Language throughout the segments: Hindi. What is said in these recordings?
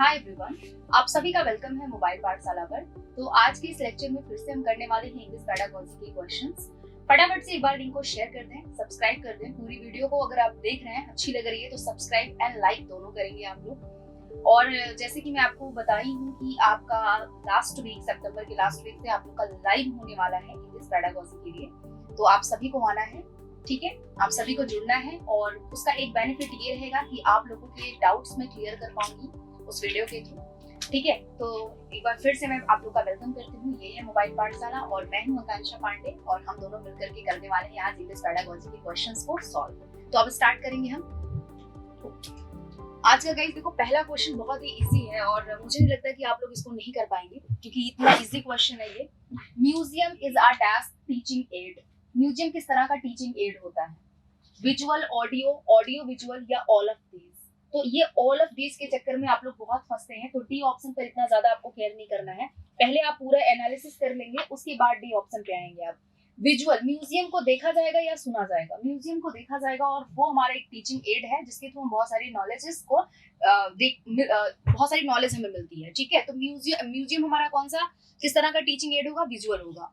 हाय एवरीवन, आप सभी का वेलकम है मोबाइल पाठशाला पर। तो आज के इस लेक्चर में फिर से हम करने वाले हैं इंग्लिश पेडागोजी के क्वेश्चंस। फटाफट से एक बार लिंक को शेयर कर दें, सब्सक्राइब कर दें। पूरी वीडियो को अगर आप देख रहे हैं, अच्छी लग रही है तो सब्सक्राइब एंड लाइक दोनों करेंगे आप लोग। और जैसे कि मैं आपको बताई हूँ कि आपका लास्ट वीक, सितंबर के लास्ट वीक से आप लोग का लाइव होने वाला है इंग्लिश पेडागोजी के लिए। तो आप सभी को आना है, ठीक है, आप सभी को जुड़ना है। और उसका एक बेनिफिट ये रहेगा कि आप लोगों के डाउट्स में क्लियर कर पाऊंगी उस वीडियो के थ्रू, ठीक है। तो एक बार फिर से मैं आप लोग का वेलकम करती हूँ। ये है मोबाइल पाठशाला और मैं हूँ आकांक्षा पांडे और हम दोनों मिलकर के करने वाले हैं आज इंग्लिश पेडागोजी के क्वेश्चंस को सॉल्व। तो अब स्टार्ट करेंगे हम। आज का गाइस देखो, पहला क्वेश्चन बहुत ही इजी है और मुझे नहीं लगता कि आप लोग इसको नहीं कर पाएंगे क्योंकि इतना इजी क्वेश्चन है ये। Museum is a dash teaching add. Museum किस तरह का टीचिंग एड होता है? विजुअल, ऑडियो, ऑडियो विजुअल या ऑल ऑफ दीज? तो ये ऑल ऑफ दीज के चक्कर में आप लोग बहुत फंसते हैं। तो डी ऑप्शन पर इतना ज्यादा आपको केयर नहीं करना है। पहले आप पूरा एनालिसिस कर लेंगे, उसके बाद डी ऑप्शन पे आएंगे आप। विजुअल, म्यूजियम को देखा जाएगा या सुना जाएगा? म्यूजियम को देखा जाएगा और वो हमारा एक टीचिंग एड है जिसके थ्रू हम बहुत सारी नॉलेजेस को बहुत सारी नॉलेज हमें मिलती है, ठीक है। तो म्यूजियम हमारा कौन सा, किस तरह का टीचिंग एड होगा? विजुअल होगा।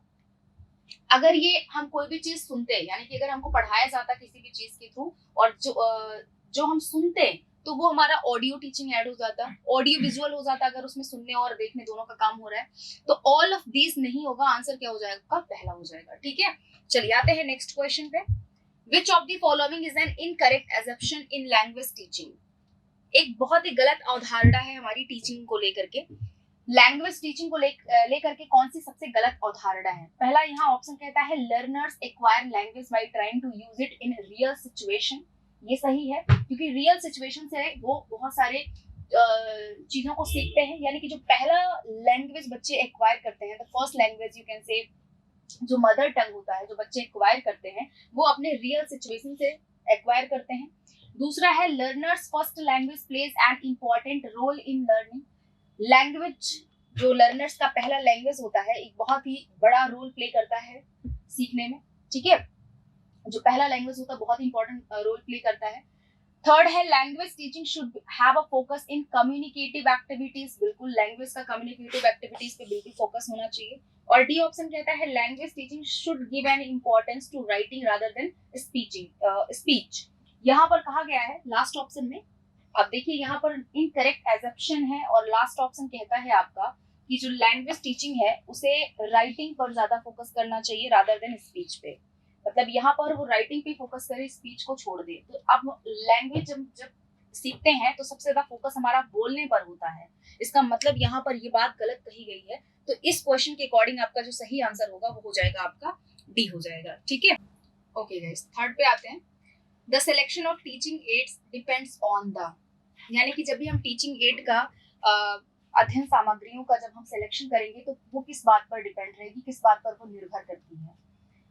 अगर ये हम कोई भी चीज सुनते हैं, यानी कि अगर हमको पढ़ाया जाता किसी भी चीज के थ्रू और जो हम सुनते हैं तो वो हमारा ऑडियो टीचिंग ऐड हो जाता, ऑडियो विजुअल हो जाता अगर उसमें सुनने और देखने दोनों का काम हो रहा है। तो ऑल ऑफ दीज नहीं होगा, आंसर क्या हो जाएगा? पहला हो जाएगा, ठीक है। चलिए आते हैं नेक्स्ट क्वेश्चन पे। Which of the following is an incorrect assumption in language teaching? एक बहुत ही गलत अवधारणा है हमारी टीचिंग को लेकर के। लैंग्वेज टीचिंग को लेकर के कौन सी सबसे गलत अवधारणा है? पहला यहाँ ऑप्शन कहता है learners acquire language by trying to use it in real situation. ये सही है क्योंकि रियल सिचुएशन से वो बहुत सारे चीजों को सीखते हैं। यानी कि जो पहला लैंग्वेज बच्चे एक्वायर करते हैं, the first language you can say, जो मदर टंग होता है, जो बच्चे एक्वायर करते हैं वो अपने रियल सिचुएशन से एक्वायर करते हैं। दूसरा है learners first language plays an important role in learning. Language, जो लर्नर्स का पहला लैंग्वेज होता है, एक बहुत ही बड़ा रोल प्ले करता है सीखने में, ठीक है। जो पहला लैंग्वेज होता है बहुत ही इंपॉर्टेंट रोल प्ले करता है। थर्ड है language teaching should have a focus in communicative activities. बिल्कुल लैंग्वेज का कम्युनिकेटिव एक्टिविटीज पे बिल्कुल फोकस होना चाहिए। और डी ऑप्शन कहता है language teaching should give an importance to writing rather than speech. यहाँ पर कहा गया है लास्ट ऑप्शन में, अब देखिए यहाँ पर इनकरेक्ट एजम्पशन है और लास्ट ऑप्शन कहता है आपका कि जो लैंग्वेज टीचिंग है उसे राइटिंग पर ज्यादा फोकस करना चाहिए रादर देन स्पीच पे। मतलब यहाँ पर वो राइटिंग पे फोकस करे, स्पीच को छोड़ दे। तो अब लैंग्वेज जब सीखते हैं तो सबसे ज्यादा फोकस हमारा बोलने पर होता है। इसका मतलब यहाँ पर ये बात गलत कही गई है। तो इस क्वेश्चन के अकॉर्डिंग आपका जो सही आंसर होगा वो हो जाएगा आपका डी हो जाएगा, ठीक है। ओके गाइस, थर्ड पे आते हैं। The selection of teaching aids depends on the, यानी कि जब भी हम टीचिंग एड का अध्ययन सामग्रियों का जब हम सिलेक्शन करेंगे तो वो किस बात पर डिपेंड रहेगी, किस बात पर वो निर्भर करती है।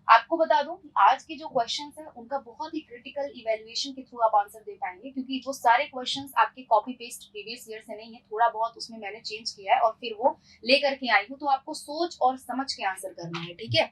आपको बता दूं कि आज के जो क्वेश्चंस हैं उनका बहुत ही क्रिटिकल इवैल्यूएशन के थ्रू आप आंसर दे पाएंगे क्योंकि वो सारे क्वेश्चंस आपके कॉपी पेस्ट प्रीवियस ईयर से नहीं है, थोड़ा बहुत उसमें मैंने चेंज किया है और फिर वो लेकर के आई हूँ। तो आपको सोच और समझ के आंसर करना है, ठीक है।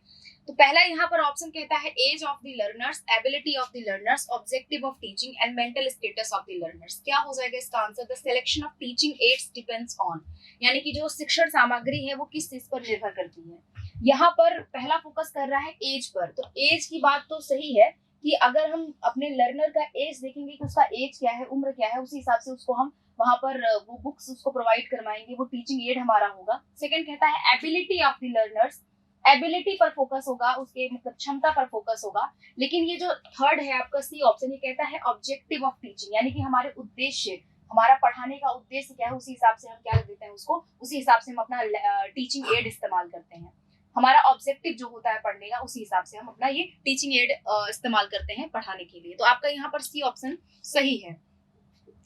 तो पहला यहाँ पर ऑप्शन कहता है age of the learners, ability of the learners, objective of teaching and mental status of the learners. क्या हो जाएगा इसका answer? The selection of teaching aids depends on, यानी कि जो शिक्षण सामग्री है वो किस चीज पर निर्भर करती है। यहाँ पर पहला फोकस कर रहा है एज पर। तो एज की बात तो सही है कि अगर हम अपने लर्नर का एज देखेंगे कि उसका एज क्या है, उम्र क्या है, उसी हिसाब से उसको हम वहां पर वो बुक्स उसको प्रोवाइड करवाएंगे, वो टीचिंग एड हमारा होगा। सेकंड कहता है ability of the learners, ability पर फोकस होगा, उसके मतलब क्षमता पर फोकस होगा। लेकिन ये जो थर्ड है आपका सी ऑप्शन, ये कहता है ऑब्जेक्टिव ऑफ टीचिंग, यानी कि हमारे उद्देश्य, हमारा पढ़ाने का उद्देश्य क्या है, उसी हिसाब से हम क्या देते हैं उसको, उसी हिसाब से हम अपना टीचिंग एड इस्तेमाल करते हैं। हमारा ऑब्जेक्टिव जो होता है पढ़ने का, उसी हिसाब से हम अपना ये टीचिंग एड इस्तेमाल करते हैं पढ़ाने के लिए। तो आपका यहाँ पर सी ऑप्शन सही है।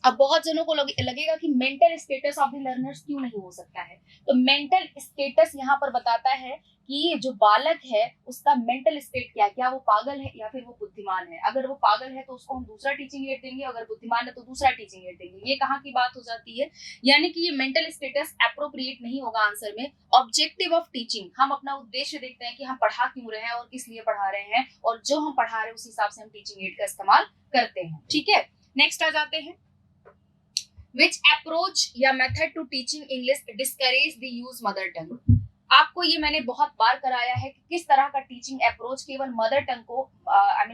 अब बहुत जनों को लगेगा कि mental status of the learners क्यों नहीं हो सकता है? तो मेंटल स्टेटस यहाँ पर बताता है कि जो बालक है उसका मेंटल स्टेट क्या है, क्या वो पागल है या फिर वो बुद्धिमान है। अगर वो पागल है तो उसको हम दूसरा टीचिंग एड देंगे, अगर बुद्धिमान है तो दूसरा टीचिंग एड देंगे। ये कहाँ की बात हो जाती है? यानी कि ये मेंटल स्टेटस एप्रोप्रिएट नहीं होगा आंसर में। ऑब्जेक्टिव ऑफ टीचिंग, हम अपना उद्देश्य देखते हैं कि हम पढ़ा क्यों रहे हैं और किस लिए पढ़ा रहे हैं, और जो हम पढ़ा रहे हैं उस हिसाब से हम टीचिंग एड का इस्तेमाल करते हैं, ठीक है। नेक्स्ट आ जाते हैं। Which approach या method to teaching English discourage the use mother tongue? आपको ये मैंने बहुत बार कराया है कि किस तरह का टीचिंग अप्रोच केवल मदर टंग को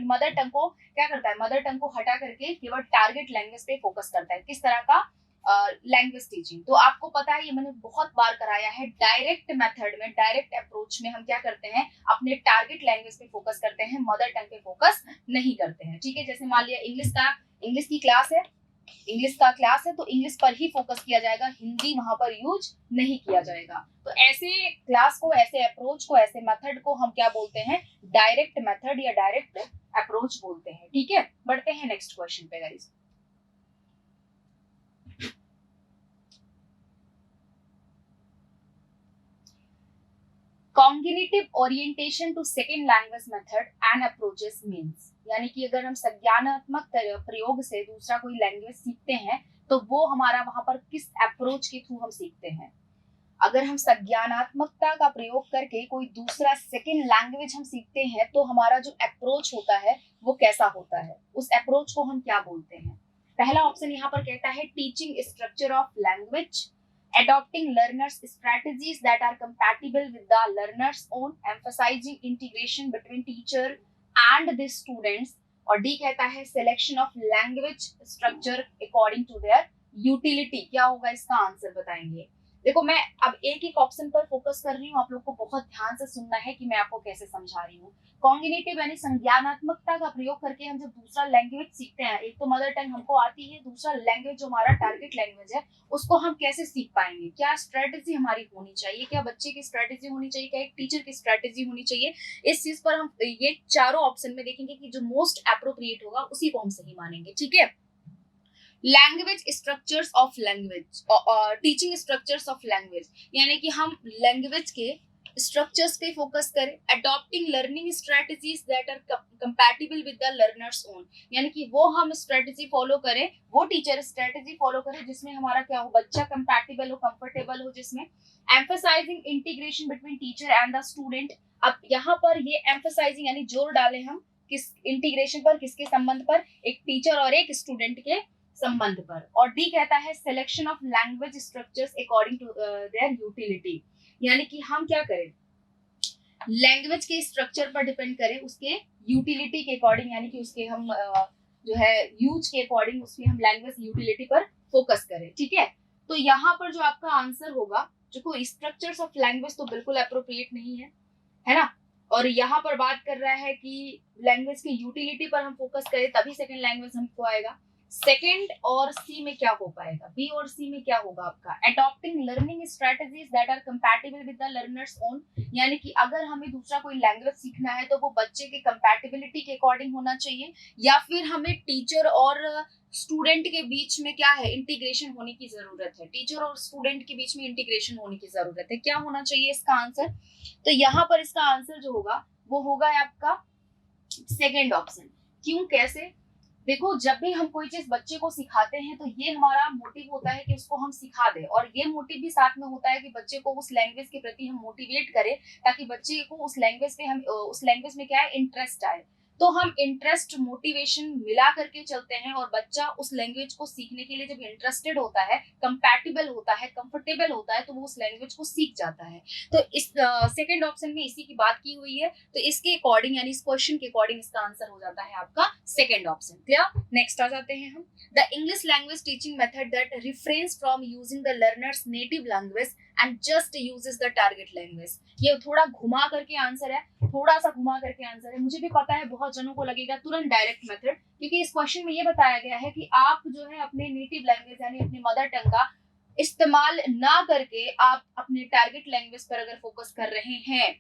मदर टंग को क्या करता है, मदर टंग को हटा करके केवल टारगेट लैंग्वेज पे फोकस करता है, किस तरह का लैंग्वेज टीचिंग। तो आपको पता है, ये मैंने बहुत बार कराया है, डायरेक्ट मेथड में, डायरेक्ट अप्रोच में हम क्या करते हैं, अपने टारगेट लैंग्वेज पे फोकस करते हैं, मदर टंग पे फोकस नहीं करते हैं। ठीक है, जैसे मान लिया इंग्लिश की क्लास है, इंग्लिश का क्लास है तो इंग्लिश पर ही फोकस किया जाएगा, हिंदी वहां पर यूज नहीं किया जाएगा। तो ऐसे क्लास को, ऐसे अप्रोच को, ऐसे मेथड को हम क्या बोलते हैं, डायरेक्ट मेथड या डायरेक्ट अप्रोच बोलते हैं। ठीक है, बढ़ते हैं नेक्स्ट क्वेश्चन पे guys. Cognitive orientation to second language method and approaches means, यानी कि अगर हम संज्ञानात्मक प्रयोग से दूसरा कोई लैंग्वेज सीखते हैं तो वो हमारा वहां पर किस अप्रोच के थ्रू हम सीखते हैं। अगर हम संज्ञानात्मकता का प्रयोग करके कोई दूसरा सेकेंड लैंग्वेज हम सीखते हैं तो हमारा जो अप्रोच होता है वो कैसा होता है, उस अप्रोच को हम क्या बोलते हैं। पहला ऑप्शन यहाँ पर कहता है teaching structure of language, adopting learners strategies that are compatible with the learner's own, emphasizing integration between teacher and the students, और D कहता है selection of language structure according to their utility। क्या होगा इसका आंसर बताएंगे। देखो, मैं अब एक ऑप्शन पर फोकस कर रही हूँ, आप लोग को बहुत ध्यान से सुनना है कि मैं आपको कैसे समझा रही हूँ। कॉग्निटिव यानी संज्ञानात्मकता का प्रयोग करके हम जब दूसरा लैंग्वेज सीखते हैं, एक तो मदर टंग हमको आती है, दूसरा लैंग्वेज जो हमारा टारगेट लैंग्वेज है उसको हम कैसे सीख पाएंगे, क्या स्ट्रेटेजी हमारी होनी चाहिए, क्या बच्चे की स्ट्रेटेजी होनी चाहिए, क्या एक टीचर की स्ट्रेटेजी होनी चाहिए। इस चीज पर हम ये चारों ऑप्शन में देखेंगे कि जो मोस्ट अप्रोप्रिएट होगा उसी को हम सही मानेंगे। ठीक है, language structures of language, teaching structures of language, यानी कि हम लैंग्वेज के स्ट्रक्चर्स पे फोकस करें। Adopting learning strategies that are compatible with the learners own, यानी कि वो हम स्ट्रेटजी फॉलो करें, वो टीचर स्ट्रेटजी फॉलो करें जिसमें हमारा क्या हो, बच्चा कंपैटिबल हो, कंफर्टेबल हो जिसमें। Emphasising integration between teacher and the student, अब यहाँ पर ये एम्फसाइजिंग यानी जोर डालें हम किस इंटीग्रेशन पर, किसके संबंध पर, एक टीचर और एक स्टूडेंट के संबंध पर। और डी कहता है selection of language structures according to their utility, यानी कि हम क्या करें, लैंग्वेज के स्ट्रक्चर पर डिपेंड करें, उसके यूटिलिटी के अकॉर्डिंग, यानी कि उसके हम जो है यूज के अकॉर्डिंग उसकी हम लैंग्वेज यूटिलिटी पर फोकस करें। ठीक है, तो यहाँ पर जो आपका आंसर होगा, जो स्ट्रक्चर्स ऑफ लैंग्वेज तो बिल्कुल अप्रोप्रिएट नहीं है, है ना। और यहाँ पर बात कर रहा है कि लैंग्वेज की यूटिलिटी पर हम फोकस करें तभी सेकेंड लैंग्वेज हमको आएगा। सेकेंड और सी में क्या हो पाएगा, बी और सी में क्या होगा आपका, adopting learning strategies that are compatible with the learners own, यानी कि अगर हमें दूसरा कोई लैंग्वेज सीखना है तो वो बच्चे के कंपैटिबिलिटी के अकॉर्डिंग होना चाहिए, या फिर हमें टीचर और स्टूडेंट के बीच में क्या है, इंटीग्रेशन होने की जरूरत है, टीचर और स्टूडेंट के बीच में इंटीग्रेशन होने की जरूरत है। क्या होना चाहिए इसका आंसर, तो यहाँ पर इसका आंसर जो होगा वो होगा आपका सेकेंड ऑप्शन। क्यों, कैसे, देखो, जब भी हम कोई चीज बच्चे को सिखाते हैं तो ये हमारा मोटिव होता है कि उसको हम सिखा दें, और ये मोटिव भी साथ में होता है कि बच्चे को उस लैंग्वेज के प्रति हम मोटिवेट करें ताकि बच्चे को उस लैंग्वेज में क्या है, इंटरेस्ट आए। तो हम इंटरेस्ट मोटिवेशन मिला करके चलते हैं, और बच्चा उस लैंग्वेज को सीखने के लिए जब इंटरेस्टेड होता है, कंपैटिबल होता है, कंफर्टेबल होता है, तो वो उस लैंग्वेज को सीख जाता है। तो इस सेकंड ऑप्शन में इसी की बात की हुई है, तो इसके अकॉर्डिंग यानी इस क्वेश्चन के अकॉर्डिंग इसका आंसर हो जाता है आपका सेकंड ऑप्शन। क्लियर, नेक्स्ट आ जाते हैं हम। The English language teaching method that reference from using the learners native language and just uses the target language, ये थोड़ा घुमा करके आंसर है, थोड़ा सा घुमा करके आंसर है। मुझे भी पता है बहुत जनों को लगेगा तुरंत डायरेक्ट मेथड, क्योंकि इस क्वेश्चन में ये बताया गया है कि आप जो है अपने नेटिव लैंग्वेज यानी अपने मदर टंग का इस्तेमाल ना करके आप अपने टारगेट लैंग्वेज पर अगर फोकस कर रहे हैं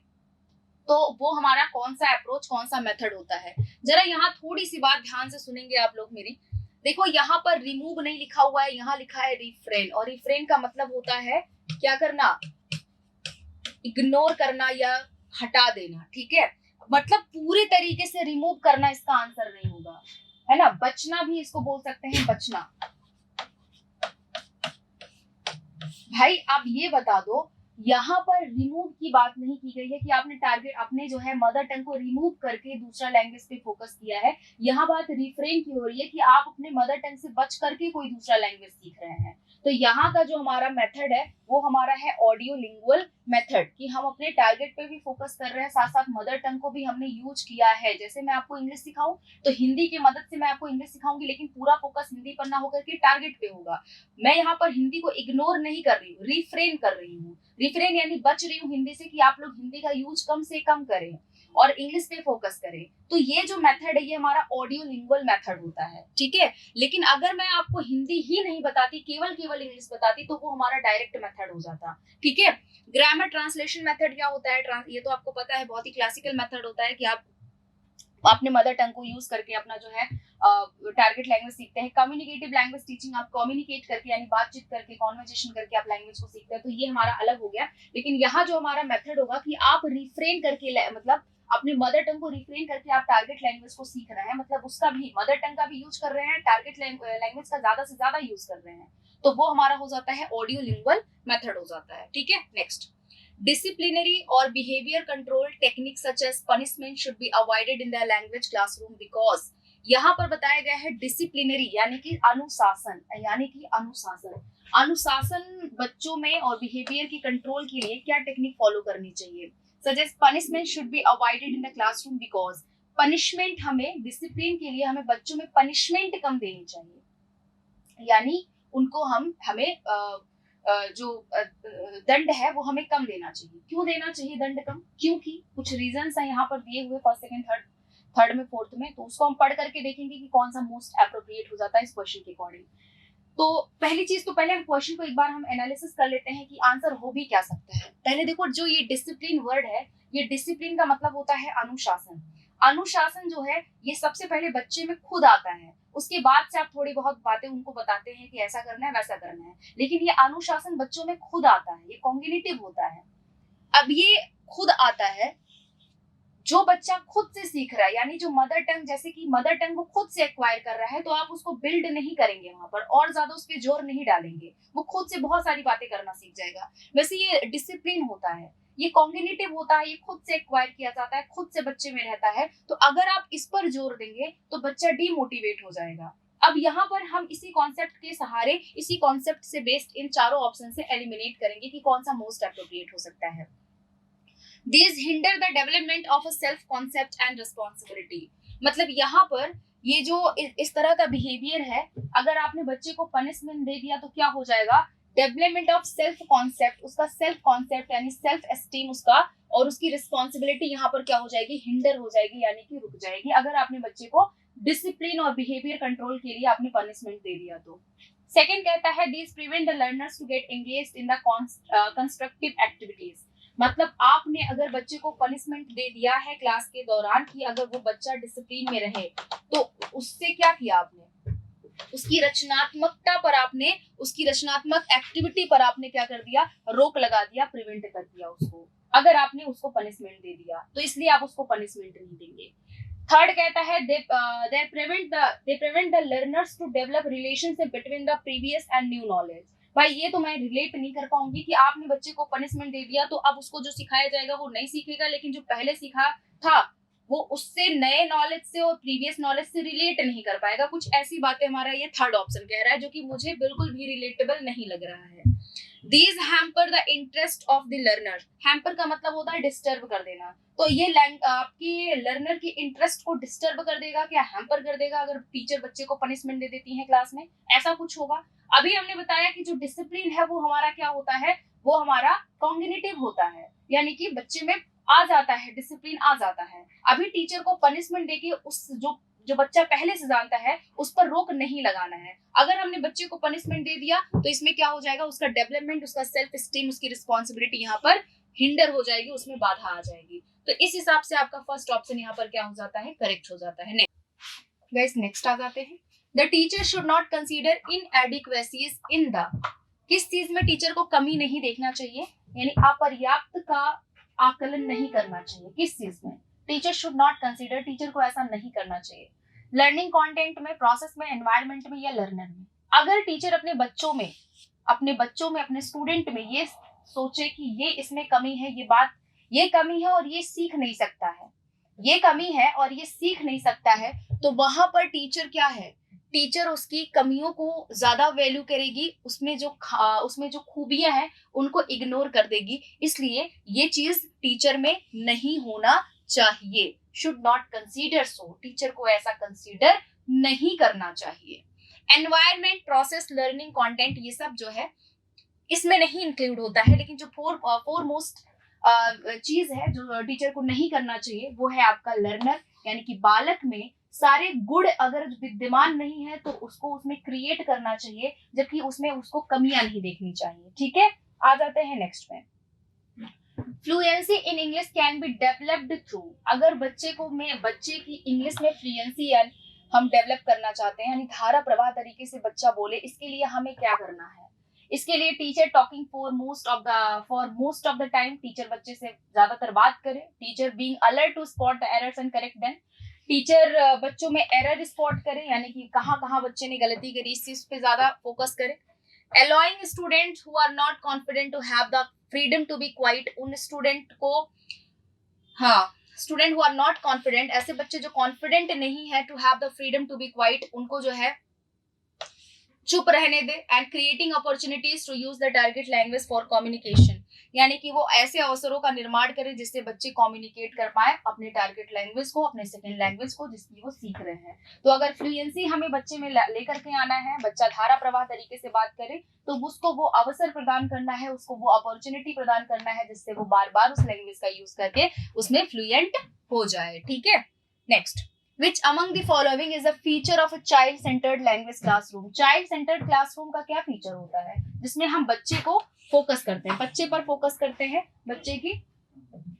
तो वो हमारा कौन सा अप्रोच, कौन सा मेथड होता है। जरा यहाँ थोड़ी सी बात ध्यान से सुनेंगे आप लोग मेरी। देखो, यहाँ पर रिमूव नहीं लिखा हुआ है, यहाँ लिखा है रिफ्रेन, और रिफ्रेन का मतलब होता है क्या करना, इग्नोर करना या हटा देना। ठीक है, मतलब पूरी तरीके से रिमूव करना इसका आंसर नहीं होगा, है ना। बचना भी इसको बोल सकते हैं, बचना। भाई आप ये बता दो, यहाँ पर रिमूव की बात नहीं की गई है कि आपने टारगेट अपने जो है मदर टंग को रिमूव करके दूसरा लैंग्वेज पे फोकस किया है। यहाँ बात रिफ्रेन की हो रही है कि आप अपने मदर टंग से बच करके कोई दूसरा लैंग्वेज सीख रहे हैं। तो यहाँ का जो हमारा मेथड है वो हमारा है ऑडियो लिंगुअल मेथड, कि हम अपने टारगेट पे भी फोकस कर रहे हैं, साथ साथ मदर टंग को भी हमने यूज किया है। जैसे मैं आपको इंग्लिश सिखाऊं तो हिंदी की मदद से मैं आपको इंग्लिश सिखाऊंगी, लेकिन पूरा फोकस हिंदी पर ना होकर के टारगेट पे होगा। मैं यहाँ पर हिंदी को इग्नोर नहीं कर रही हूँ, रिफ्रेन कर रही हूँ। रिफ्रेन यानी बच रही हूँ हिंदी से, कि आप लोग हिंदी का यूज कम से कम करें और इंग्लिश पे फोकस करें। तो ये जो मेथड है ये हमारा ऑडियो लिंगुअल मेथड होता है, ठीक है। लेकिन अगर मैं आपको हिंदी ही नहीं बताती, केवल इंग्लिश बताती, तो वो हमारा डायरेक्ट मेथड हो जाता, ठीक है। ग्रामर ट्रांसलेशन मेथड क्या होता है, ये तो आपको पता है, बहुत ही क्लासिकल मेथड होता है कि आप अपने मदर टंग को यूज करके अपना जो है टारगेट लैंग्वेज सीखते हैं। कम्युनिकेटिव लैंग्वेज टीचिंग, आप कम्युनिकेट करके यानी बातचीत करके, कॉन्वर्जेशन करके आप लैंग्वेज को सीखते हैं, तो ये हमारा अलग हो गया। लेकिन यहाँ जो हमारा मेथड होगा कि आप रिफ्रेन करके, मतलब अपने मदर टंग को रिफ्रेन करके आप टारगेट लैंग्वेज को सीख रहे हैं, मतलब उसका भी मदर टंग का भी यूज कर रहे हैं, टारगेट लैंग्वेज का ज्यादा से ज्यादा यूज कर रहे हैं, तो वो हमारा हो जाता है ऑडियो लिंगुअल मेथड हो जाता है, ठीक है। Next, disciplinary or behavior control techniques such as punishment should be avoided in the language classroom because यहाँ पर बताया गया है डिसिप्लिनरी यानी कि अनुशासन, अनुशासन बच्चों में और बिहेवियर की कंट्रोल के लिए क्या टेक्निक फॉलो करनी चाहिए। Suggest punishment should be avoided in the classroom because punishment, हमें डिसिप्लिन के लिए हमें बच्चों में पनिशमेंट कम देनी चाहिए, यानी उनको हमें जो दंड है वो हमें कम देना चाहिए। क्यों देना चाहिए दंड कम, क्योंकि कुछ रीजंस है यहाँ पर दिए हुए फर्स्ट सेकंड थर्ड में फोर्थ में, तो उसको हम पढ़ करके देखेंगे कि कौन सा मोस्ट एप्रोप्रिएट हो जाता है इस क्वेश्चन के अकॉर्डिंग। तो पहली चीज, तो पहले हम क्वेश्चन को एक बार हम एनालिसिस कर लेते हैं कि आंसर हो भी क्या सकता है। पहले देखो, जो ये डिसिप्लिन वर्ड है, ये डिसिप्लिन का मतलब होता है अनुशासन। अनुशासन जो है ये सबसे पहले बच्चे में खुद आता है, उसके बाद से आप थोड़ी बहुत बातें उनको बताते हैं कि ऐसा करना है वैसा करना है, लेकिन ये अनुशासन बच्चों में खुद आता है, ये कॉग्निटिव होता है। अब ये खुद आता है जो बच्चा खुद से सीख रहा है, यानी जो मदर टंग, जैसे कि मदर टंग को खुद से एक्वायर कर रहा है, तो आप उसको बिल्ड नहीं करेंगे वहां पर और ज्यादा उस पर जोर नहीं डालेंगे, वो खुद से बहुत सारी बातें करना सीख जाएगा। वैसे ये डिसिप्लिन होता है, ये कॉग्निटिव होता है, ये खुद से एक्वायर किया जाता है, खुद से बच्चे में रहता है। तो अगर आप इस पर जोर देंगे तो बच्चा डीमोटिवेट हो जाएगा। अब यहाँ पर हम इसी कॉन्सेप्ट के सहारे, इसी कॉन्सेप्ट से बेस्ड इन चारों ऑप्शन से एलिमिनेट करेंगे कि कौन सा मोस्ट एप्रोप्रिएट हो सकता है। These hinder the development of a self concept and responsibility। मतलब यहाँ पर ये जो इस तरह का बिहेवियर है, अगर आपने बच्चे को पनिशमेंट दे दिया तो क्या हो जाएगा, डेवलपमेंट ऑफ सेल्फ कॉन्सेप्ट, उसका सेल्फ कॉन्सेप्ट यानी सेल्फ एस्टीम उसका, और उसकी रिस्पॉन्सिबिलिटी यहाँ पर क्या हो जाएगी, हिंडर हो जाएगी, यानी कि रुक जाएगी, अगर आपने बच्चे को डिसिप्लिन और बिहेवियर कंट्रोल के लिए आपने पनिशमेंट दे दिया तो। सेकेंड कहता है, this prevent the learners to get engaged in the constructive activities. मतलब आपने अगर बच्चे को पनिशमेंट दे दिया है क्लास के दौरान कि अगर वो बच्चा डिसिप्लिन में रहे, तो उससे क्या किया आपने, उसकी रचनात्मकता पर आपने, उसकी रचनात्मक एक्टिविटी पर आपने क्या कर दिया, रोक लगा दिया, प्रिवेंट कर दिया उसको, अगर आपने उसको पनिशमेंट दे दिया, तो इसलिए आप उसको पनिशमेंट नहीं देंगे। थर्ड कहता है, they prevent the learners to develop relationship between the previous and new knowledge। भाई ये तो मैं रिलेट नहीं कर पाऊंगी कि आपने बच्चे को पनिशमेंट दे दिया तो अब उसको जो सिखाया जाएगा वो नहीं सीखेगा, लेकिन जो पहले सीखा था वो उससे नए नॉलेज से और प्रीवियस नॉलेज से रिलेट नहीं कर पाएगा। कुछ ऐसी बातें हमारा ये थर्ड ऑप्शन कह रहा है, जो कि मुझे बिल्कुल भी रिलेटेबल नहीं लग रहा है। These hamper the interest of the learner। Hamper का मतलब होता है डिस्टर्ब कर देना, तो ये आपकी लर्नर की इंटरेस्ट को डिस्टर्ब कर देगा, क्या हैम्पर कर देगा अगर टीचर बच्चे को पनिशमेंट दे देती है क्लास में, ऐसा कुछ होगा। अभी हमने बताया कि जो डिसिप्लिन है वो हमारा क्या होता है, वो हमारा कॉग्निटिव होता है, यानी कि बच्चे में आ जाता है, डिसिप्लिन आ जाता है। अभी टीचर को पनिशमेंट देके उस जो बच्चा पहले से जानता है उस पर रोक नहीं लगाना है। अगर हमने बच्चे को पनिशमेंट दे दिया तो इसमें क्या हो जाएगा, उसका डेवलपमेंट, उसका सेल्फ स्टीम, उसकी रिस्पॉन्सिबिलिटी यहाँ पर हिंडर हो जाएगी, उसमें बाधा आ जाएगी। तो इस हिसाब से आपका फर्स्ट ऑप्शन यहाँ पर क्या हो जाता है, करेक्ट हो जाता है। गाइस नेक्स्ट आ जाते हैं, the teacher should not consider inadequacies in the, किस चीज में टीचर को कमी नहीं देखना चाहिए, यानी अपर्याप्त का आकलन नहीं करना चाहिए, किस चीज में teacher should not consider, teacher को ऐसा नहीं करना चाहिए। लर्निंग कंटेंट में, प्रोसेस में, एनवायरनमेंट में या लर्नर में। अगर टीचर अपने बच्चों में, अपने स्टूडेंट में ये सोचे कि ये इसमें कमी है, ये कमी है और ये सीख नहीं सकता है, ये कमी है और ये सीख नहीं सकता है, तो वहां पर टीचर क्या है, टीचर उसकी कमियों को ज्यादा वैल्यू करेगी, उसमें जो खूबियां हैं उनको इग्नोर कर देगी। इसलिए ये चीज टीचर में नहीं होना चाहिए, should not consider so, teacher को ऐसा कंसीडर नहीं करना चाहिए। एनवायरमेंट, प्रोसेस, लर्निंग, कंटेंट, ये सब जो है इसमें नहीं इंक्लूड होता है, लेकिन जो फोर मोस्ट चीज है जो टीचर को नहीं करना चाहिए वो है आपका लर्नर, यानी कि बालक में सारे गुण अगर विद्यमान नहीं है तो उसको उसमें क्रिएट करना चाहिए, जबकि उसमें उसको कमियां नहीं देखनी चाहिए। ठीक है, आ जाते हैं नेक्स्ट में। Fluency in English can be developed through, अगर बच्चे की इंग्लिश में फ्लुएंसी हम डेवलप करना चाहते हैं, यानी धारा प्रवाह तरीके से बच्चा बोले, इसके लिए हमें क्या करना है? इसके लिए teacher talking for most of the time, teacher बच्चे से ज्यादातर बात करे, teacher being alert to spot the errors and correct them, teacher बच्चों में एरर स्पॉट करे, यानी कि कहाँ बच्चे ने गलती करी इस चीज पे ज्यादा फोकस करे। Allowing student who are not confident to have the freedom to be quiet, उन स्टूडेंट को, student who are not confident, ऐसे बच्चे जो कॉन्फिडेंट नहीं है to have the freedom to be quiet, उनको जो है चुप रहने दे। And creating opportunities to use the target language for communication, यानी कि वो ऐसे अवसरों का निर्माण करे जिससे बच्चे कम्युनिकेट कर पाए अपने टारगेट लैंग्वेज को, अपने सेकेंड लैंग्वेज को जिसकी वो सीख रहे हैं। तो अगर फ्लुएंसी हमें बच्चे में लेकर के आना है, बच्चा धारा प्रवाह तरीके से बात करे, तो उसको वो अवसर प्रदान करना है, उसको वो अपॉर्चुनिटी प्रदान करना है जिससे वो बार बार उस लैंग्वेज का यूज करके उसमें फ्लुएंट हो जाए। ठीक है, next, Which among the following is a feature of a child-centered language classroom? Child-centered classroom का क्या फीचर होता है जिसमें हम बच्चे को फोकस करते हैं, बच्चे पर फोकस करते हैं, बच्चे की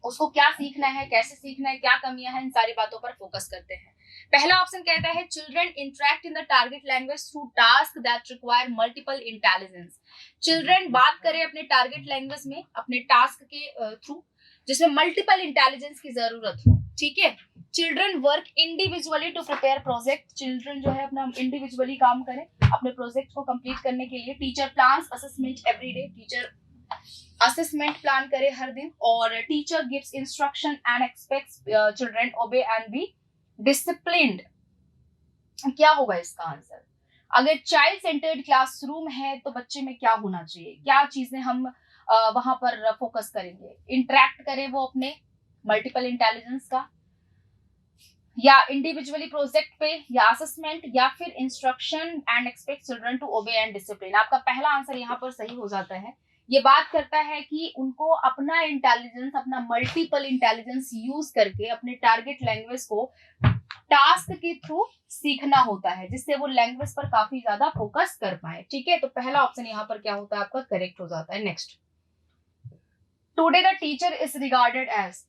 उसको क्या सीखना है, कैसे सीखना है, क्या कमियां हैं, इन सारी बातों पर फोकस करते हैं। पहला ऑप्शन कहता है children interact in the target language through task that require multiple intelligence, children बात करें अपने टारगेट लैंग्वेज में अपने टास्क के थ्रू जिसमें मल्टीपल इंटेलिजेंस की जरूरत हो। ठीक है, children work individually to prepare project, children जो है अपना इंडिविजुअली काम करें अपने प्रोजेक्ट को कंप्लीट करने के लिए। Teacher plans assessment every day, teacher assessment plan करे हर दिन। और teacher gives instruction and expects children obey and be disciplined. क्या होगा इसका आंसर? अगर चाइल्ड सेंटर्ड क्लासरूम है तो बच्चे में क्या होना चाहिए, क्या चीजें हम वहां पर फोकस करेंगे? इंटरेक्ट करें वो अपने मल्टीपल इंटेलिजेंस का, या इंडिविजुअली प्रोजेक्ट पे, या असेसमेंट, या फिर instruction and expect children to obey and discipline. आपका पहला आंसर यहाँ पर सही हो जाता है। ये बात करता है कि उनको अपना इंटेलिजेंस, अपना मल्टीपल इंटेलिजेंस यूज करके अपने टारगेट लैंग्वेज को टास्क के थ्रू सीखना होता है जिससे वो लैंग्वेज पर काफी ज्यादा फोकस कर पाए। ठीक है, तो पहला ऑप्शन यहाँ पर क्या होता है आपका करेक्ट हो जाता है। Next, today the teacher is regarded as,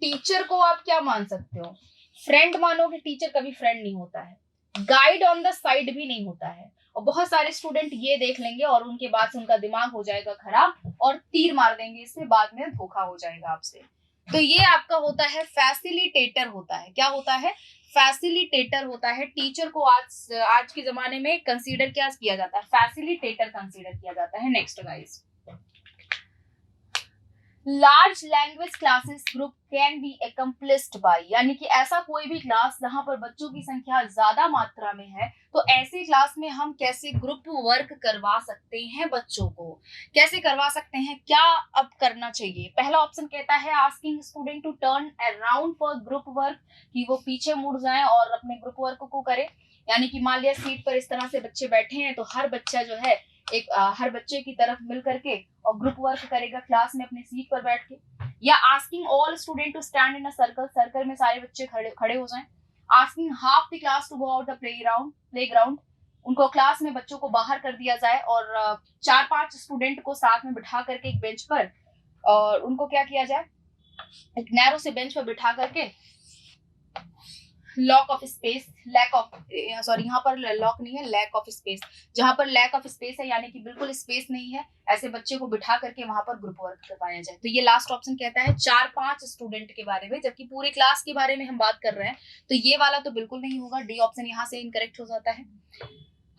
teacher को आप क्या मान सकते हो? फ्रेंड मानोगे, टीचर कभी फ्रेंड नहीं होता है, गाइड ऑन द साइड भी नहीं होता है। और बहुत सारे स्टूडेंट ये देख लेंगे और उनके बाद से उनका दिमाग हो जाएगा खराब और तीर मार देंगे, इससे बाद में धोखा हो जाएगा आपसे। तो ये आपका होता है फैसिलिटेटर होता है। क्या होता है? फैसिलिटेटर होता है। टीचर को आज के जमाने में कंसीडर क्या किया जाता है? फैसिलिटेटर कंसीडर किया जाता है। Next guys, large language classes group can be accomplished by, यानी कि ऐसा कोई भी क्लास जहां पर बच्चों की संख्या ज्यादा मात्रा में है, तो ऐसे क्लास में हम कैसे ग्रुप वर्क करवा सकते हैं? बच्चों को कैसे करवा सकते हैं? क्या अब करना चाहिए? पहला ऑप्शन कहता है asking student to turn around for group work, कि वो पीछे मुड़ जाएं और अपने ग्रुप वर्क को करें। यानी कि मान लिया सीट पर इस तरह से बच्चे बैठे हैं तो हर बच्चा जो है हर बच्चे की तरफ मिल करके और ग्रुप वर्क करेगा क्लास में अपनी सीट पर बैठ के। या asking all student to stand in a circle, circle में सारे बच्चे खड़े हो जाएं। Asking half the class to go out the playground, उनको क्लास में बच्चों को बाहर कर दिया जाए और 4-5 स्टूडेंट को साथ में बिठा करके एक बेंच पर और उनको क्या किया जाए, एक नैरो से बेंच पर बिठा करके लैक ऑफ स्पेस जहां पर लैक ऑफ स्पेस है, यानी कि बिल्कुल स्पेस नहीं है, ऐसे बच्चे को बिठा करके वहां पर ग्रुप वर्क करवाया जाए। तो ये लास्ट ऑप्शन कहता है 4-5 स्टूडेंट के बारे में, जबकि पूरे क्लास के बारे में हम बात कर रहे हैं। तो ये वाला तो बिल्कुल नहीं होगा, डी ऑप्शन यहाँ से इनकरेक्ट हो जाता है।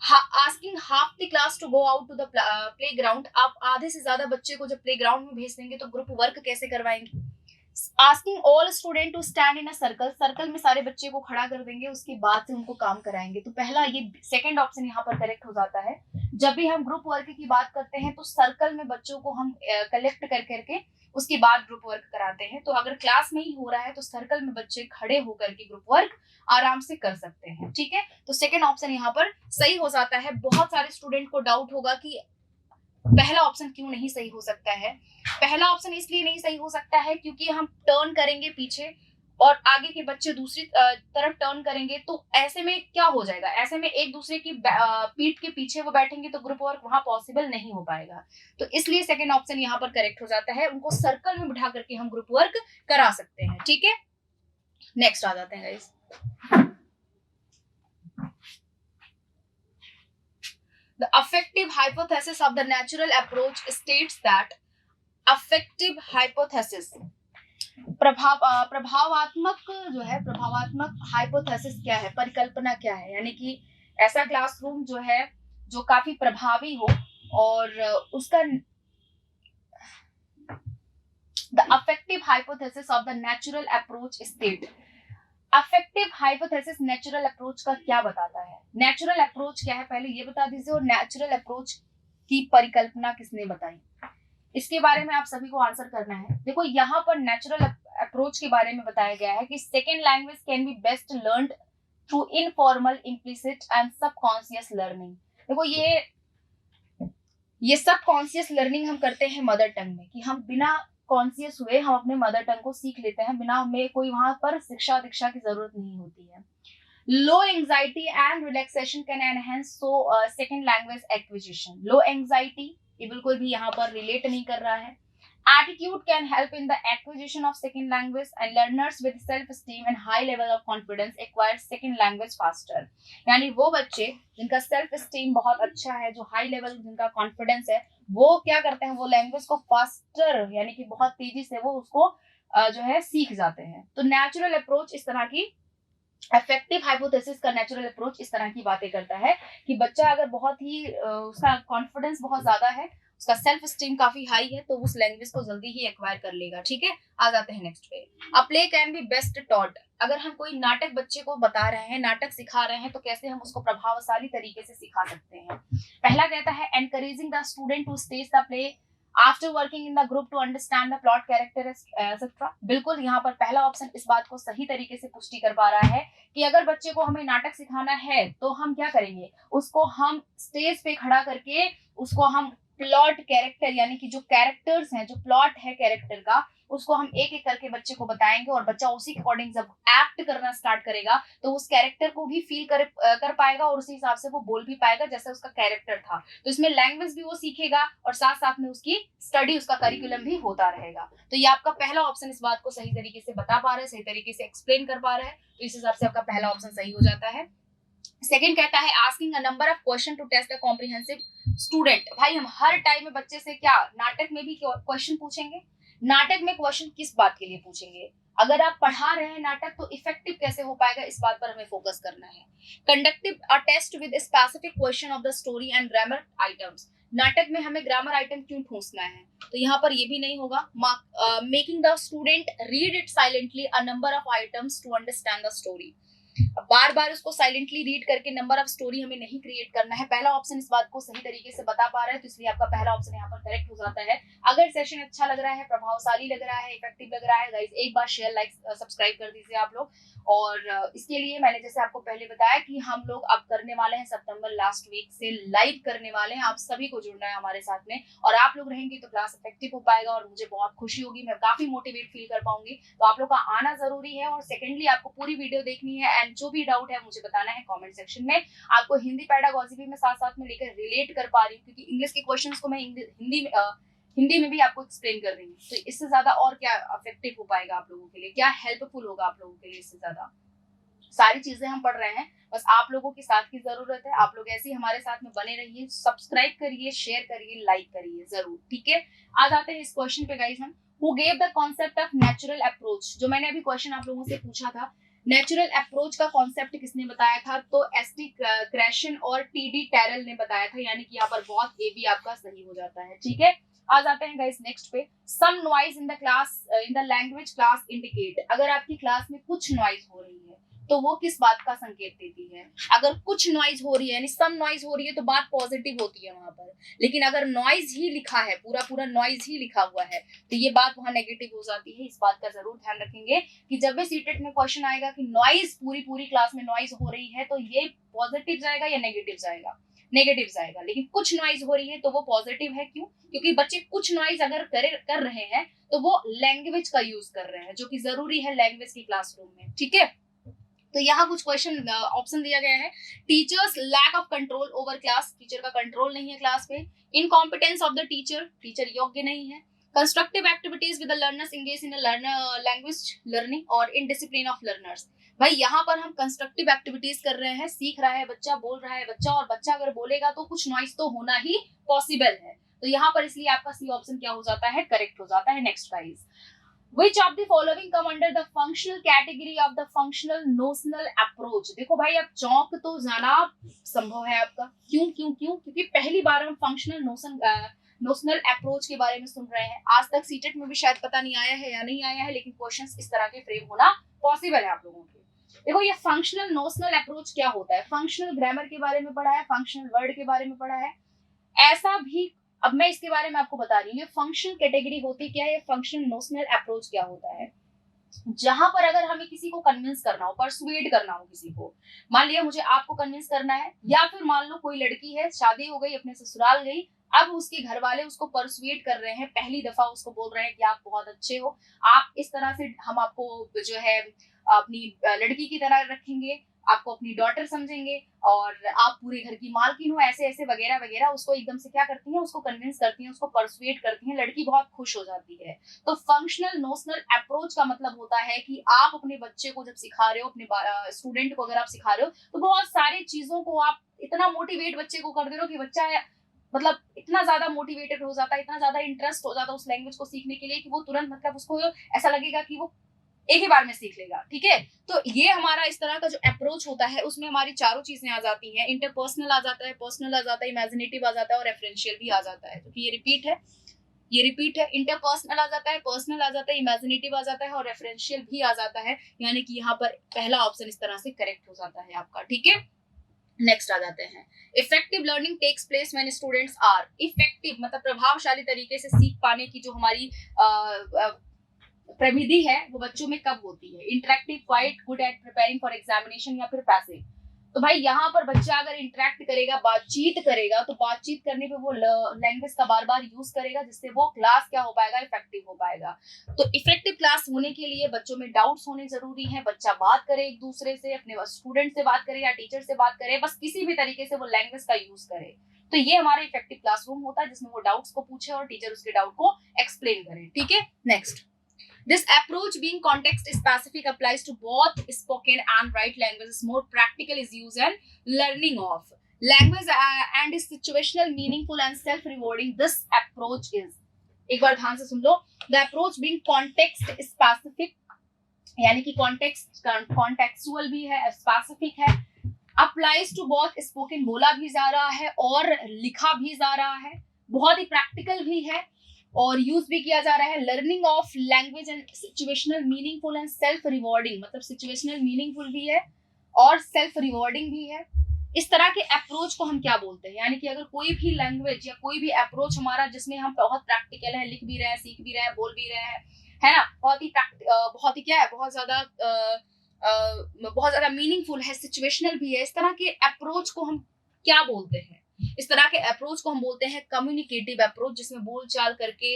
Asking half the class to go out to the play ground, आप आधे से ज्यादा बच्चे को जब प्ले ग्राउंड में भेज देंगे तो ग्रुप वर्क कैसे करवाएंगे? Asking all student to stand in a circle, circle में सारे बच्चे को खड़ा कर देंगे, उसके बाद से उनको काम कराएंगे। तो पहला ये सेकंड ऑप्शन यहाँ पर करेक्ट हो जाता है। जब भी हम ग्रुप वर्क की बात करते हैं तो सर्कल में बच्चों को हम कलेक्ट कर करके उसके बाद ग्रुप वर्क कराते हैं। तो अगर क्लास में ही हो रहा है तो सर्कल में बच्चे खड़े होकर के ग्रुप वर्क आराम से कर सकते हैं। ठीक है, तो सेकंड ऑप्शन यहाँ पर सही हो जाता है। बहुत सारे स्टूडेंट को डाउट होगा कि पहला ऑप्शन क्यों नहीं सही हो सकता है। पहला ऑप्शन इसलिए नहीं सही हो सकता है क्योंकि हम टर्न करेंगे पीछे और आगे के बच्चे दूसरी तरफ टर्न करेंगे, तो ऐसे में क्या हो जाएगा, ऐसे में एक दूसरे की पीठ के पीछे वो बैठेंगे तो ग्रुप वर्क वहां पॉसिबल नहीं हो पाएगा। तो इसलिए सेकंड ऑप्शन यहाँ पर करेक्ट हो जाता है, उनको सर्कल में बिठा करके हम ग्रुप वर्क करा सकते हैं। ठीक है, नेक्स्ट आ जाते हैं guys. The affective hypothesis of the natural approach states that affective hypothesis प्रभावात्मक जो है, प्रभावात्मक हाइपोथेसिस क्या है, परिकल्पना क्या है, यानी कि ऐसा क्लासरूम जो है जो काफी प्रभावी हो और उसका the affective hypothesis of the natural approach state. Affective hypothesis natural approach का क्या बताता है? नेचुरल अप्रोच क्या है पहले ये बता दीजिए, और नेचुरल अप्रोच की परिकल्पना किसने बताई, इसके बारे में आप सभी को आंसर करना है। देखो यहाँ पर नेचुरल अप्रोच के बारे में बताया गया है कि second language can be best learned through informal, implicit and subconscious learning. देखो ये सबकॉन्शियस लर्निंग हम करते हैं मदर टंग में, कि हम बिना कॉन्शियस हुए हम अपने मदर टंग को सीख लेते हैं, बिना हमें कोई वहां पर शिक्षा दीक्षा की जरूरत नहीं होती है। Low anxiety and relaxation can enhance second language acquisition. Low anxiety ये बिल्कुल भी यहाँ पर रिलेट नहीं कर रहा है। Attitude can help in the acquisition of second language, and learners with self-esteem and high level of confidence acquire second language faster। यानी वो बच्चे जिनका सेल्फ स्टीम बहुत अच्छा है, जो हाई लेवल जिनका कॉन्फिडेंस है, वो क्या करते हैं, वो लैंग्वेज को फास्टर यानी कि बहुत तेजी से वो उसको जो है सीख जाते हैं। तो नेचुरल अप्रोच इस तरह की, इफेक्टिव हाइपोथेसिस का नेचुरल अप्रोच इस तरह की बातें करता है कि बच्चा अगर बहुत ही उसका कॉन्फिडेंस बहुत ज्यादा है, उसका सेल्फ स्टीम काफी हाई है, तो उस लैंग्वेज को जल्दी ही एक्वायर कर लेगा। ठीक है, आ जाते हैं नेक्स्ट पे। अ play can be best taught. अगर हम कोई नाटक बच्चे को बता रहे हैं, नाटक सिखा रहे हैं, तो कैसे हम उसको प्रभावशाली तरीके से सिखा सकते हैं? पहला कहता है encouraging the student to stage the play after working in the group to understand the plot character etcetera. बिल्कुल यहाँ पर पहला ऑप्शन इस बात को सही तरीके से पुष्टि कर पा रहा है कि अगर बच्चे को हमें नाटक सिखाना है तो हम क्या करेंगे, उसको हम स्टेज पे खड़ा करके उसको हम प्लॉट कैरेक्टर यानी कि जो कैरेक्टर्स हैं, जो प्लॉट है कैरेक्टर का, उसको हम एक एक करके बच्चे को बताएंगे और बच्चा उसी के अकॉर्डिंग जब एक्ट करना स्टार्ट करेगा तो उस कैरेक्टर को भी फील कर पाएगा और उसी हिसाब से वो बोल भी पाएगा जैसे उसका कैरेक्टर था। तो इसमें लैंग्वेज भी वो सीखेगा और साथ साथ में उसकी स्टडी, उसका करिकुलम भी होता रहेगा। तो ये आपका पहला ऑप्शन इस बात को सही तरीके से बता पा रहा है, सही तरीके से एक्सप्लेन कर पा रहा है, तो इस हिसाब से आपका पहला ऑप्शन सही हो जाता है। सेकेंड कहता है asking a number of question to test the comprehensive student. भाई हम हर टाइम में बच्चे से क्या नाटक में भी क्वेश्चन पूछेंगे? नाटक में क्वेश्चन किस बात के लिए पूछेंगे? अगर आप पढ़ा रहे हैं नाटक तो इफेक्टिव कैसे हो पाएगा, इस बात पर हमें फोकस करना है। Conductive a test with specific question of the story and grammar items. नाटक में हमें ग्रामर आइटम क्यों पूछना है, तो यहाँ पर ये भी नहीं होगा। Making the student read it silently a number of items to understand the story. बार बार उसको साइलेंटली रीड करके नंबर ऑफ स्टोरी हमें नहीं क्रिएट करना है। पहला ऑप्शन इस बात को सही तरीके से बता पा रहा है, तो इसलिए आपका पहला ऑप्शन यहाँ पर करेक्ट हो जाता है। अगर सेशन अच्छा लग रहा है, प्रभावशाली लग रहा है, इफेक्टिव लग रहा है गाइस, एक बार शेयर, लाइक, सब्सक्राइब कर दीजिए आप लोग। और इसके लिए मैंने जैसे आपको पहले बताया कि हम लोग अब करने वाले हैं सितंबर लास्ट वीक से लाइव करने वाले हैं। आप सभी को जुड़ना है हमारे साथ में, और आप लोग रहेंगे तो क्लास इफेक्टिव हो पाएगा और मुझे बहुत खुशी होगी, मैं काफी मोटिवेट फील कर पाऊंगी। तो आप लोग का आना जरूरी है, और सेकेंडली आपको पूरी वीडियो देखनी है एंड जो भी डाउट है मुझे बताना है कमेंट सेक्शन में। आपको हिंदी पेडागोजी भी मैं साथ साथ में लेकर रिलेट कर पा रही हूँ, क्योंकि इंग्लिश के क्वेश्चंस को मैं हिंदी में भी आपको एक्सप्लेन कर रही हूँ। तो इससे ज्यादा और क्या इफेक्टिव हो पाएगा आप लोगों के लिए, क्या हेल्पफुल होगा आप लोगों के लिए, इससे ज्यादा सारी चीजें हम पढ़ रहे हैं, बस आप लोगों की साथ की जरूरत है। आप लोग ऐसे ही हमारे साथ में बने रहिए, सब्सक्राइब करिए, शेयर करिए, लाइक करिए जरूर। ठीक है, आ जाते हैं इस क्वेश्चन पे गाइस हम। Who gave the concept of natural approach? जो मैंने अभी क्वेश्चन आप लोगों से पूछा था, नेचुरल अप्रोच का कॉन्सेप्ट किसने बताया था? तो एसटी क्रैशन और टीडी टैरल ने बताया था, यानी कि यहाँ पर बहुत ए भी आपका सही हो जाता है। ठीक है, आ जाते हैं गाइस नेक्स्ट पे। Some noise in the class in the language class indicate. अगर आपकी क्लास में कुछ नॉइज हो रही है तो वो किस बात का संकेत देती है? अगर कुछ नॉइज हो रही है यानी सम नॉइज हो रही है तो बात पॉजिटिव होती है वहां पर, लेकिन अगर नॉइज ही लिखा है, पूरा पूरा नॉइज ही लिखा हुआ है, तो ये बात वहां नेगेटिव हो जाती है। इस बात का जरूर ध्यान रखेंगे कि जब भी सीटेट में क्वेश्चन आएगा कि नॉइज, पूरी पूरी क्लास में नॉइज हो रही है, तो ये पॉजिटिव जाएगा या नेगेटिव जाएगा? नेगेटिव जाएगा। लेकिन कुछ नॉइज हो रही है तो वो पॉजिटिव है। क्यों? क्योंकि बच्चे कुछ नॉइज अगर कर रहे हैं तो वो लैंग्वेज का यूज कर रहे हैं, जो कि जरूरी है लैंग्वेज की क्लासरूम में। ठीक है, तो यहाँ कुछ क्वेश्चन ऑप्शन दिया गया है। Teachers lack of control over class, teacher का कंट्रोल नहीं है क्लास पे। Incompetence of the teacher, teacher योग्य नहीं है। Constructive activities with the learners engage in language learning और इन डिसिप्लिन ऑफ लर्नर्स। भाई यहाँ पर हम कंस्ट्रक्टिव एक्टिविटीज कर रहे हैं, सीख रहा है बच्चा, बोल रहा है बच्चा, और बच्चा अगर बोलेगा तो कुछ नॉइज तो होना ही पॉसिबल है। तो यहाँ पर इसलिए आपका सी ऑप्शन क्या हो जाता है? करेक्ट हो जाता है। Next guys, Which of the following come under the functional category of the functional notional approach? देखो भाई, अब चौंक तो जाना संभव है आपका। क्यों क्यों क्यों? क्योंकि पहली बार हम फंक्शनल नोशनल अप्रोच के बारे में सुन रहे हैं। आज तक सीटेट में भी शायद पता नहीं आया है या नहीं आया है, लेकिन क्वेश्चंस इस तरह के फ्रेम होना पॉसिबल है आप लोगों के। देखो, ये फंक्शनल नोशनल अप्रोच क्या होता है? फंक्शनल ग्रामर के बारे में पढ़ा है, फंक्शनल वर्ड के बारे में पढ़ा है, ऐसा भी। अब मैं इसके बारे में आपको बता रही हूँ, ये फंक्शनल कैटेगरी होती क्या है, ये फंक्शनल नोशनल अप्रोच क्या होता है। जहां पर अगर हमें किसी को कन्विंस करना हो, परसुएड करना हो किसी को, मान लिया मुझे आपको कन्विंस करना है, या फिर मान लो कोई लड़की है, शादी हो गई, अपने ससुराल गई, अब उसके घर वाले उसको परसुएड कर रहे हैं, पहली दफा उसको बोल रहे हैं कि आप बहुत अच्छे हो, आप इस तरह से, हम आपको जो है अपनी लड़की की तरह रखेंगे, आपको अपनी डॉटर समझेंगे, और आप पूरे घर की मालकिन हो, ऐसे ऐसे वगैरह वगैरह। उसको एकदम से क्या करती हैं, उसको कन्विंस करती हैं, उसको परसुएड करती हैं, लड़की बहुत खुश हो जाती है। तो फंक्शनल नोशनल अप्रोच का मतलब होता है कि आप अपने बच्चे को जब सिखा रहे हो, अपने स्टूडेंट को अगर आप सिखा रहे हो, तो बहुत सारी चीजों को आप इतना मोटिवेट बच्चे को कर दे रहे हो कि बच्चा मतलब इतना ज्यादा मोटिवेटेड हो जाता है, इतना ज्यादा इंटरेस्ट हो जाता है उस लैंग्वेज को सीखने के लिए, कि वो तुरंत मतलब उसको ऐसा लगेगा कि वो एक ही बार में सीख लेगा। ठीक है, तो ये हमारा इस तरह का जो अप्रोच होता है, उसमें हमारी चारों चीजें आ जाती हैं। इंटरपर्सनल आ जाता है, पर्सनल आ जाता है, इमेजिनेटिव आ जाता है, और रेफरेंशियल भी आ जाता है। क्योंकि ये रिपीट है। इंटरपर्सनल आ जाता है, पर्सनल आ जाता है, इमेजिनेटिव आ जाता है, और रेफरेंशियल भी आ जाता है। यानी कि यहाँ पर पहला ऑप्शन इस तरह से करेक्ट हो जाता है आपका। ठीक है, नेक्स्ट आ जाते हैं। Effective learning takes place when students are effective, मतलब प्रभावशाली तरीके से सीख पाने की जो हमारी प्रविधि है, वो बच्चों में कब होती है? Interactive, quite, good at preparing for examination, या फिर पैसिव। तो भाई यहाँ पर बच्चा अगर इंटरेक्ट करेगा, बातचीत करेगा, तो बातचीत करने पे वो लैंग्वेज का बार बार यूज करेगा, जिससे वो क्लास क्या हो पाएगा? इफेक्टिव हो पाएगा। तो इफेक्टिव क्लास होने के लिए बच्चों में डाउट्स होने जरूरी है। बच्चा बात करे एक दूसरे से, अपने स्टूडेंट से बात करे या टीचर से बात करे, बस किसी भी तरीके से वो लैंग्वेज का यूज करे। तो ये हमारा इफेक्टिव क्लासरूम होता है, जिसमें वो डाउट्स को पूछे और टीचर उसके डाउट को एक्सप्लेन करे। ठीक है, next. This approach, being context specific, applies to both spoken and write languages. More practical is used and learning of language and is situational, meaningful and self-rewarding. This approach is, एक बार ध्यान से सुन लो, the approach being context specific, यानी कि contextual भी है, specific है, applies to both spoken, बोला भी जा रहा है और लिखा भी जा रहा है, बहुत ही practical भी है और यूज भी किया जा रहा है। Learning of language and situational, meaningful and self rewarding, मतलब सिचुएशनल मीनिंगफुल भी है और सेल्फ रिवॉर्डिंग भी है। इस तरह के अप्रोच को हम क्या बोलते हैं? यानी कि अगर कोई भी लैंग्वेज या कोई भी अप्रोच हमारा जिसमें हम बहुत प्रैक्टिकल है, लिख भी रहे हैं, सीख भी रहे हैं, बोल भी रहे हैं, है ना, बहुत ही क्या है, बहुत ज्यादा मीनिंगफुल है, सिचुएशनल भी है, इस तरह के अप्रोच को हम क्या बोलते हैं? इस तरह के अप्रोच को हम बोलते हैं कम्युनिकेटिव अप्रोच, जिसमें बोलचाल करके,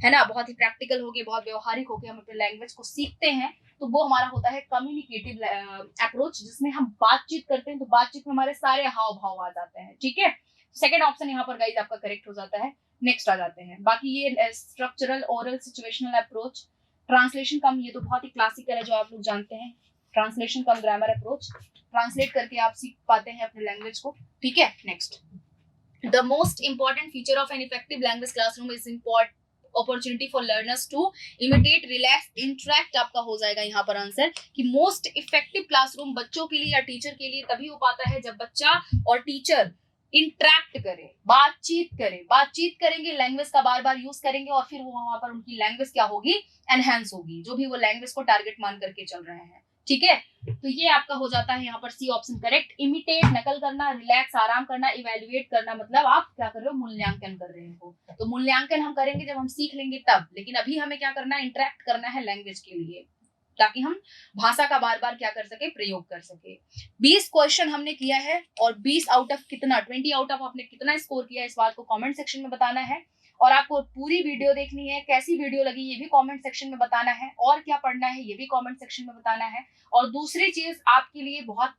है ना, बहुत ही प्रैक्टिकल होके, बहुत व्यवहारिक होके हम अपने लैंग्वेज को सीखते हैं। तो वो हमारा होता है कम्युनिकेटिव अप्रोच, जिसमें हम बातचीत करते हैं। तो बातचीत में हमारे सारे हाव भाव आ जाते हैं। ठीक है, सेकेंड ऑप्शन यहाँ पर गाइस आपका करेक्ट हो जाता है। नेक्स्ट आ जाते हैं। बाकी ये structural, oral, situational approach, translation कम, ये तो बहुत ही क्लासिकल है जो आप लोग जानते हैं। ट्रांसलेशन कम ग्रामर अप्रोच, ट्रांसलेट करके आप सीख पाते हैं अपने लैंग्वेज को। ठीक है, next. The most important feature of an effective language classroom is opportunity for learners to imitate, relax, interact आपका हो जाएगा यहाँ पर आंसर कि मोस्ट इफेक्टिव क्लासरूम बच्चों के लिए या टीचर के लिए तभी हो पाता है जब बच्चा और टीचर इंटरेक्ट करे, बातचीत करेंगे, लैंग्वेज का बार बार यूज करेंगे और फिर वो वहां पर उनकी लैंग्वेज क्या होगी, एनहेंस होगी, जो भी वो लैंग्वेज को टारगेट मान करके चल रहे हैं। ठीक है, तो ये आपका हो जाता है यहाँ पर सी ऑप्शन करेक्ट। इमिटेट नकल करना, रिलैक्स आराम करना, इवेल्युएट करना मतलब आप क्या कर रहे हो, मूल्यांकन कर रहे हो। तो मूल्यांकन हम करेंगे जब हम सीख लेंगे तब, लेकिन अभी हमें क्या करना है, इंटरेक्ट करना है लैंग्वेज के लिए, ताकि हम भाषा का बार बार क्या कर सके, प्रयोग कर सके। 20 क्वेश्चन हमने किया है और 20 आउट ऑफ कितना, 20 आउट ऑफ आपने कितना स्कोर किया, इस बात को कमेंट सेक्शन में बताना है। और आपको पूरी वीडियो देखनी है, कैसी वीडियो लगी ये भी कमेंट सेक्शन में बताना है, और क्या पढ़ना है ये भी कमेंट सेक्शन में बताना है। और दूसरी चीज आपके लिए बहुत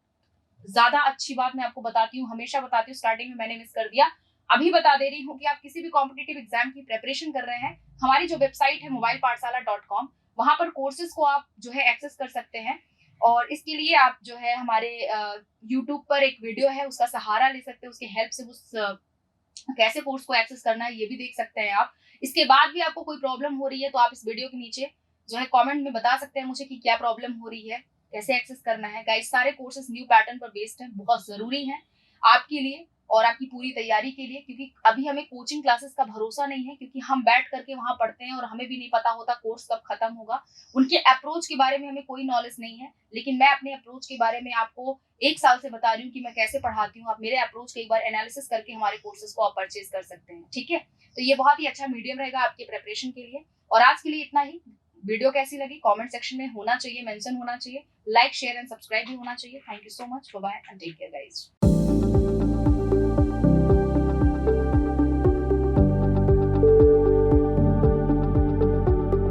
ज्यादा अच्छी बात मैं आपको बताती हूँ, हमेशा बताती हूँ, स्टार्टिंग में मैंने मिस कर दिया, अभी बता दे रही हूँ कि आप किसी भी कॉम्पिटिटिव एग्जाम की प्रिपरेशन कर रहे हैं, हमारी जो वेबसाइट है mobilepathshala.com, वहां पर कोर्सेज को आप जो है एक्सेस कर सकते हैं। और इसके लिए आप जो है हमारे यूट्यूब पर एक वीडियो है उसका सहारा ले सकते हैं, उसके हेल्प से उस कैसे कोर्स को एक्सेस करना है ये भी देख सकते हैं आप। इसके बाद भी आपको कोई प्रॉब्लम हो रही है तो आप इस वीडियो के नीचे जो है कमेंट में बता सकते हैं मुझे कि क्या प्रॉब्लम हो रही है, कैसे एक्सेस करना है। गाइस सारे कोर्सेज न्यू पैटर्न पर बेस्ड हैं, बहुत जरूरी है आपके लिए और आपकी पूरी तैयारी के लिए, क्योंकि अभी हमें कोचिंग क्लासेस का भरोसा नहीं है, क्योंकि हम बैठ करके वहां पढ़ते हैं और हमें भी नहीं पता होता कोर्स कब खत्म होगा, उनके अप्रोच के बारे में हमें कोई नॉलेज नहीं है। लेकिन मैं अपने अप्रोच के बारे में आपको 1 साल से बता रही हूँ कि मैं कैसे पढ़ाती हूँ, आप मेरे अप्रोच के एक बार एनालिसिस करके हमारे कोर्सेज को आप परचेज कर सकते हैं। ठीक है, तो ये बहुत ही अच्छा मीडियम रहेगा आपके प्रिपरेशन के लिए। और आज के लिए इतना ही। वीडियो कैसी लगी कमेंट सेक्शन में होना चाहिए, मेंशन होना चाहिए, लाइक शेयर एंड सब्सक्राइब भी होना चाहिए। Thank you so much, bye bye and take care guys.